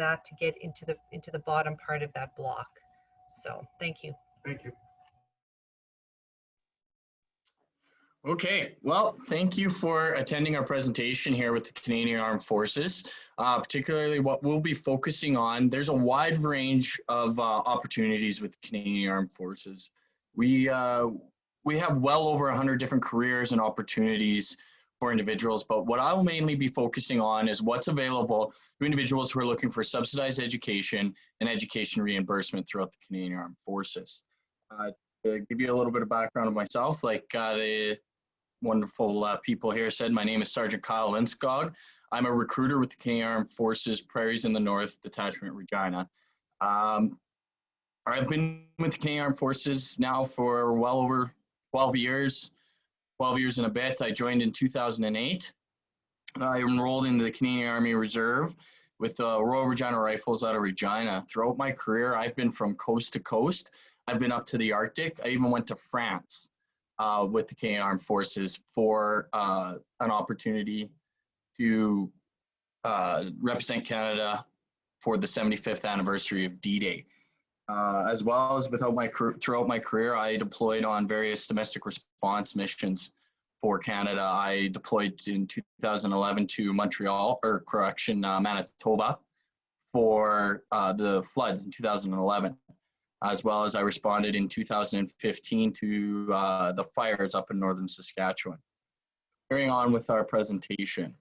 that to get into the bottom part of that block. So thank you. Thank you. Okay, well, thank you for attending our presentation here with the Canadian Armed Forces. Particularly what we'll be focusing on, there's a wide range of opportunities with the Canadian Armed Forces. We have well over 100 different careers and opportunities for individuals, but what I'll mainly be focusing on is what's available to individuals who are looking for subsidized education and education reimbursement throughout the Canadian Armed Forces. To give you a little bit of background of myself, like the wonderful people here said, my name is Sergeant Kyle Linskog. I'm a recruiter with the Canadian Armed Forces Prairies in the North Detachment Regina. I've been with the Canadian Armed Forces now for well over 12 years and a bit. I joined in 2008. I enrolled into the Canadian Army Reserve with the Royal Regina Rifles out of Regina. Throughout my career, I've been from coast to coast. I've been up to the Arctic. I even went to France with the Canadian Armed Forces for an opportunity to represent Canada for the 75th anniversary of D-Day. As well as throughout my career, I deployed on various domestic response missions for Canada. I deployed in 2011 to Manitoba for the floods in 2011. As well as I responded in 2015 to the fires up in northern Saskatchewan. Carrying on with our presentation.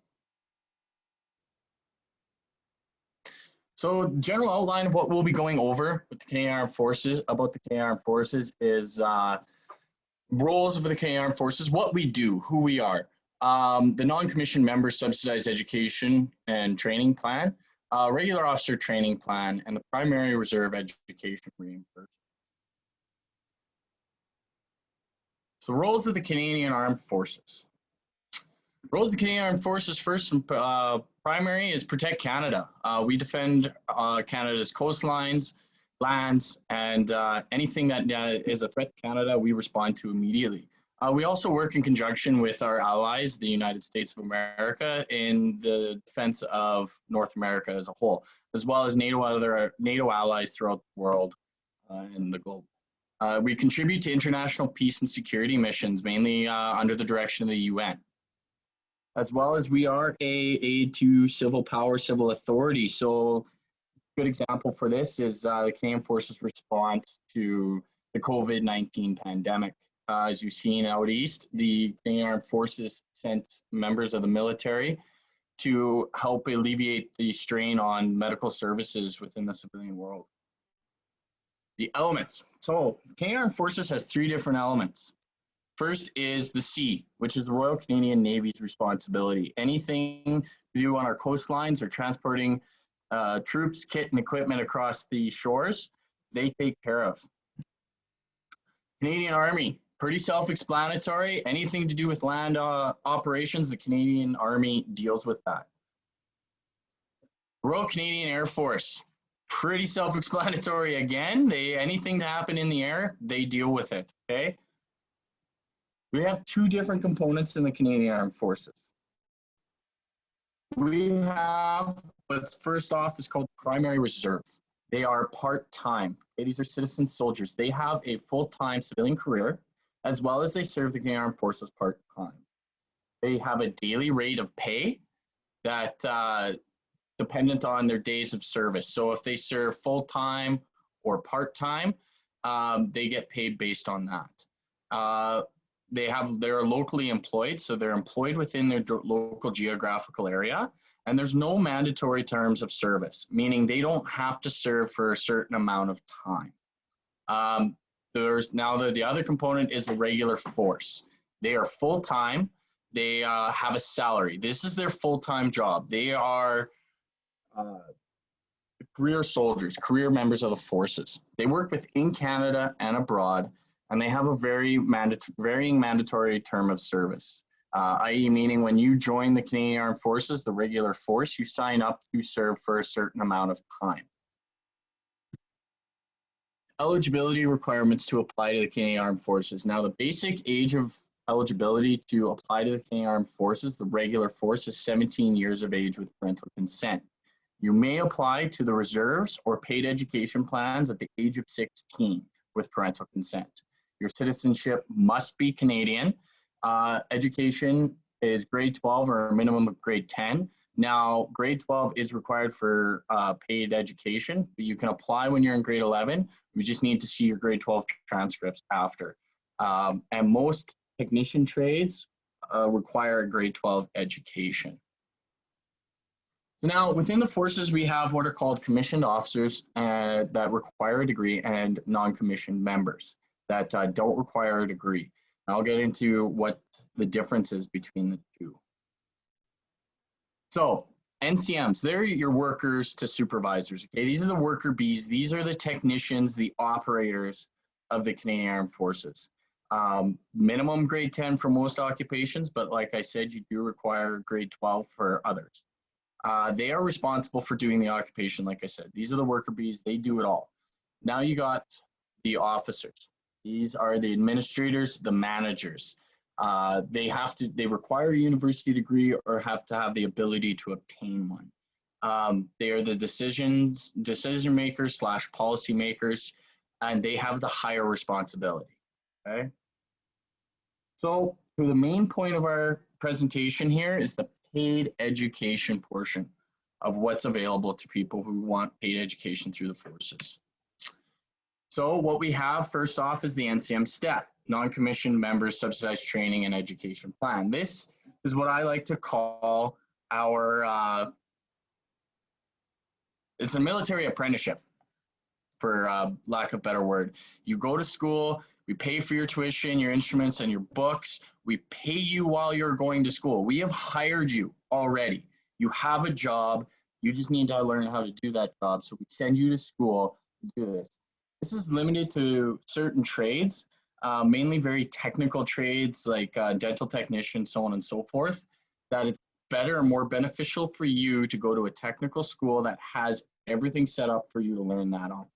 So general outline of what we'll be going over with the Canadian Armed Forces, about the Canadian Armed Forces is roles of the Canadian Armed Forces, what we do, who we are, the non-commissioned member subsidized education and training plan, regular officer training plan, and the primary reserve education reimbursement. So roles of the Canadian Armed Forces. Roles of the Canadian Armed Forces, first and primary, is protect Canada. We defend Canada's coastlines, lands, and anything that is a threat to Canada, we respond to immediately. We also work in conjunction with our allies, the United States of America, in the defense of North America as a whole, as well as NATO allies throughout the world and the globe. We contribute to international peace and security missions, mainly under the direction of the UN. As well as we are a aid to civil power, civil authority. So a good example for this is the Canadian Forces response to the COVID-19 pandemic. As you've seen out east, the Canadian Armed Forces sent members of the military to help alleviate the strain on medical services within the civilian world. The elements. So the Canadian Armed Forces has 3 different elements. First is the sea, which is the Royal Canadian Navy's responsibility. Anything to do on our coastlines or transporting troops, kit, and equipment across the shores, they take care of. Canadian Army. Pretty self-explanatory. Anything to do with land operations, the Canadian Army deals with that. Royal Canadian Air Force. Pretty self-explanatory again. Anything to happen in the air, they deal with it, okay? We have 2 different components in the Canadian Armed Forces. We have what's first off is called primary reserve. They are part-time. Okay? These are citizen soldiers. They have a full-time civilian career, as well as they serve the Canadian Armed Forces part-time. They have a daily rate of pay that dependent on their days of service. So if they serve full-time or part-time, they get paid based on that. They're locally employed, so they're employed within their local geographical area, and there's no mandatory terms of service, meaning they don't have to serve for a certain amount of time. The other component is the regular force. They are full-time. They have a salary. This is their full-time job. They are career soldiers, career members of the forces. They work within Canada and abroad, and they have a varying mandatory term of service, i.e. meaning when you join the Canadian Armed Forces, the regular force, you sign up to serve for a certain amount of time. Eligibility requirements to apply to the Canadian Armed Forces. Now, the basic age of eligibility to apply to the Canadian Armed Forces, the regular force, is 17 years of age with parental consent. You may apply to the reserves or paid education plans at the age of 16 with parental consent. Your citizenship must be Canadian. Education is grade 12 or a minimum of grade 10. Now, grade 12 is required for paid education, but you can apply when you're in grade 11. We just need to see your grade 12 transcripts after. And most technician trades require a grade 12 education. Now, within the forces, we have what are called commissioned officers that require a degree and non-commissioned members that don't require a degree. And I'll get into what the difference is between the two. So NCMs, they're your workers to supervisors. Okay, these are the worker bees. These are the technicians, the operators of the Canadian Armed Forces. Minimum grade 10 for most occupations, but like I said, you do require grade 12 for others. They are responsible for doing the occupation, like I said. These are the worker bees, they do it all. Now you got the officers. These are the administrators, the managers. They require a university degree or have to have the ability to obtain one. They are the decision makers / policy makers, and they have the higher responsibility, okay? So the main point of our presentation here is the paid education portion of what's available to people who want paid education through the forces. So what we have first off is the NCM STEP, non-commissioned members subsidized training and education plan. This is what I like to call our, it's a military apprenticeship, for lack of a better word. You go to school, we pay for your tuition, your instruments, and your books. We pay you while you're going to school. We have hired you already. You have a job. You just need to learn how to do that job. So we send you to school to do this. This is limited to certain trades, mainly very technical trades like dental technician, so on and so forth, that it's better and more beneficial for you to go to a technical school that has everything set up for you to learn that occupation.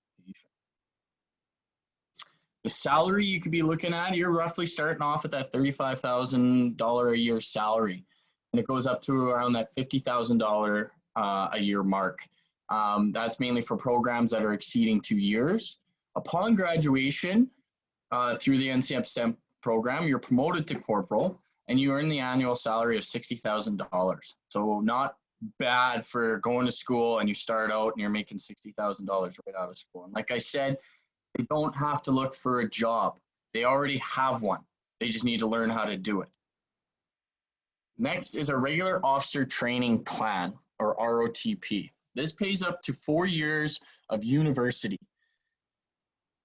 The salary you could be looking at, you're roughly starting off at that $35,000 a year salary, and it goes up to around that $50,000 a year mark. That's mainly for programs that are exceeding 2 years. Upon graduation through the NCM STEM program, you're promoted to corporal and you earn the annual salary of $60,000. So not bad for going to school and you start out and you're making $60,000 right out of school. And like I said, they don't have to look for a job. They already have one. They just need to learn how to do it. Next is a regular officer training plan, or ROTP. This pays up to 4 years of university.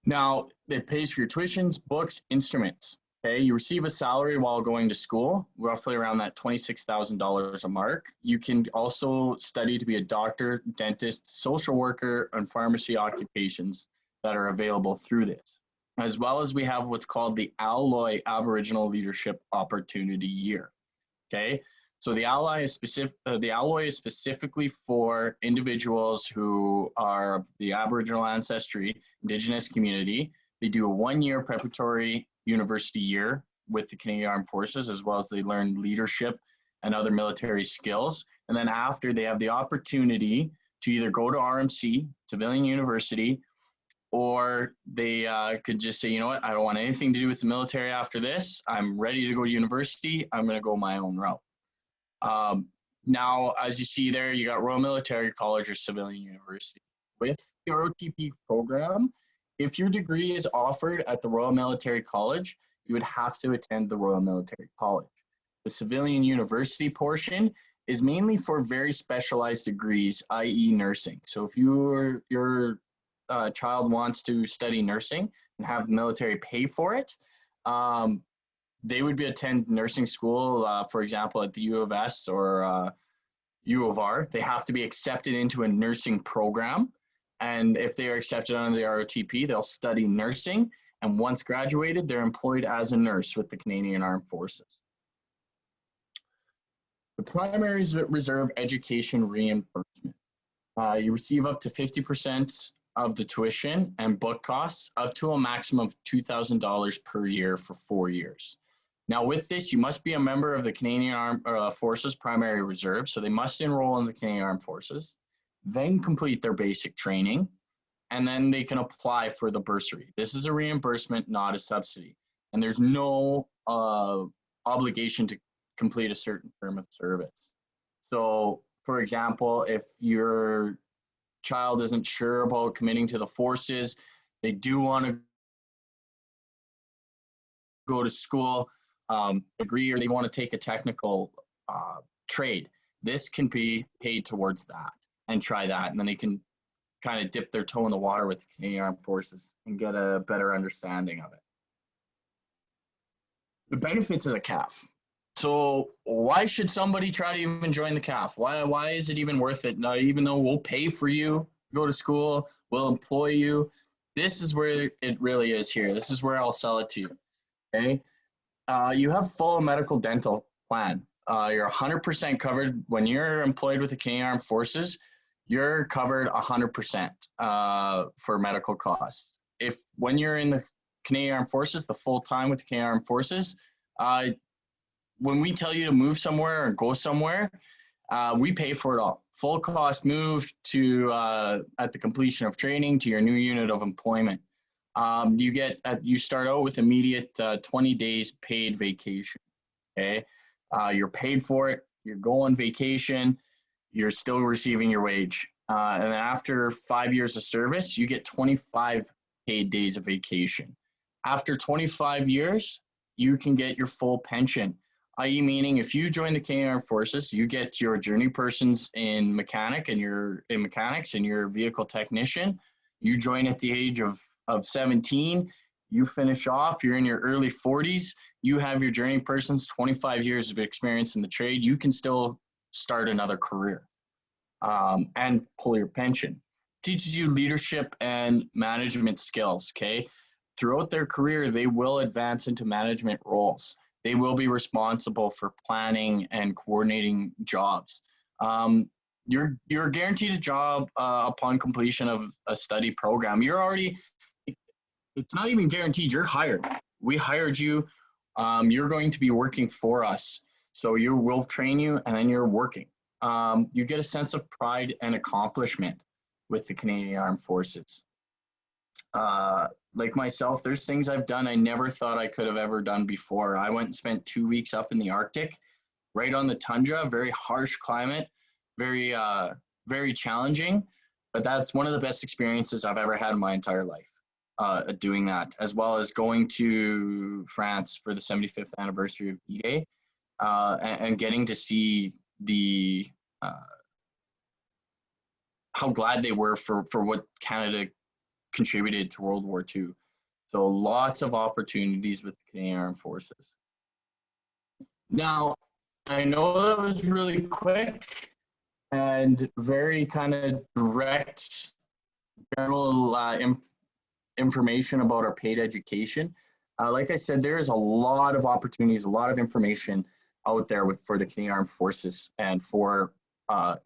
Now, it pays for your tuitions, books, instruments. Okay, you receive a salary while going to school, roughly around that $26,000 a mark. You can also study to be a doctor, dentist, social worker, and pharmacy occupations that are available through this. As well as we have what's called the Alloy Aboriginal Leadership Opportunity Year. Okay, so the Alloy is specifically for individuals who are of the Aboriginal ancestry, Indigenous community. They do a 1-year preparatory university year with the Canadian Armed Forces, as well as they learn leadership and other military skills. And then after, they have the opportunity to either go to RMC, civilian university, or they could just say, you know what, I don't want anything to do with the military after this. I'm ready to go to university. I'm going to go my own route. Now, as you see there, you got Royal Military College or civilian university. With the ROTP program, if your degree is offered at the Royal Military College, you would have to attend the Royal Military College. The civilian university portion is mainly for very specialized degrees, i.e. nursing. So if your child wants to study nursing and have the military pay for it, they would attend nursing school, for example, at the U of S or U of R. They have to be accepted into a nursing program. And if they are accepted under the ROTP, they'll study nursing. And once graduated, they're employed as a nurse with the Canadian Armed Forces. The primary reserve education reimbursement. You receive up to 50% of the tuition and book costs, up to a maximum of $2,000 per year for 4 years. Now with this, you must be a member of the Canadian Armed Forces Primary Reserve, so they must enroll in the Canadian Armed Forces. then complete their basic training, and then they can apply for the bursary. This is a reimbursement, not a subsidy. And there's no obligation to complete a certain term of service. So, for example, if your child isn't sure about committing to the forces, they do want to go to school, degree, or they want to take a technical trade, this can be paid towards that and try that. And then they can kind of dip their toe in the water with the Canadian Armed Forces and get a better understanding of it. The benefits of the CAF. So why should somebody try to even join the CAF? Why is it even worth it? Now, even though we'll pay for you to go to school, we'll employ you, this is where it really is here. This is where I'll sell it to you, okay? You have full medical dental plan. You're 100% covered. When you're employed with the Canadian Armed Forces, you're covered 100% for medical costs. When you're in the Canadian Armed Forces, the full time with the Canadian Armed Forces, when we tell you to move somewhere or go somewhere, we pay for it all. Full cost move to at the completion of training to your new unit of employment. You start out with immediate 20 days paid vacation. Okay, you're paid for it. You go on vacation. You're still receiving your wage. And then after 5 years of service, you get 25 paid days of vacation. After 25 years, you can get your full pension, i.e. meaning if you join the Canadian Armed Forces, you get your journey persons in mechanics and your vehicle technician. You join at the age of 17, you finish off, you're in your early 40s, you have your journey persons, 25 years of experience in the trade, you can still start another career and pull your pension. Teaches you leadership and management skills, okay? Throughout their career, they will advance into management roles. They will be responsible for planning and coordinating jobs. You're guaranteed a job upon completion of a study program. It's not even guaranteed, you're hired. We hired you, you're going to be working for us. So we'll train you and then you're working. You get a sense of pride and accomplishment with the Canadian Armed Forces. Like myself, there's things I've done I never thought I could have ever done before. I went and spent 2 weeks up in the Arctic, right on the tundra, very harsh climate, very, very challenging, but that's one of the best experiences I've ever had in my entire life, doing that, as well as going to France for the 75th anniversary of D-Day, and getting to see how glad they were for what Canada contributed to World War II. So lots of opportunities with the Canadian Armed Forces. Now, I know that was really quick and very kind of direct general information about our paid education. Like I said, there is a lot of opportunities, a lot of information out there for the Canadian Armed Forces and for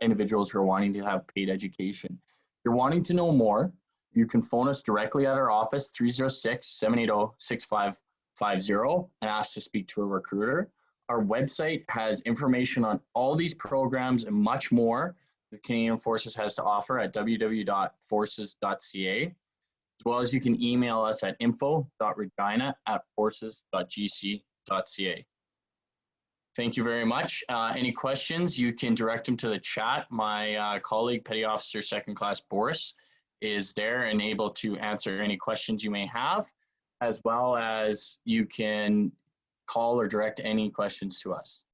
individuals who are wanting to have paid education. If you're wanting to know more, you can phone us directly at our office, 306-780-6550, and ask to speak to a recruiter. Our website has information on all these programs and much more the Canadian Forces has to offer at www.forces.ca, as well as you can email us at info.regina@forces.gc.ca. Thank you very much. Any questions, you can direct them to the chat. My colleague, Petty Officer Second Class Boris, is there and able to answer any questions you may have, as well as you can call or direct any questions to us.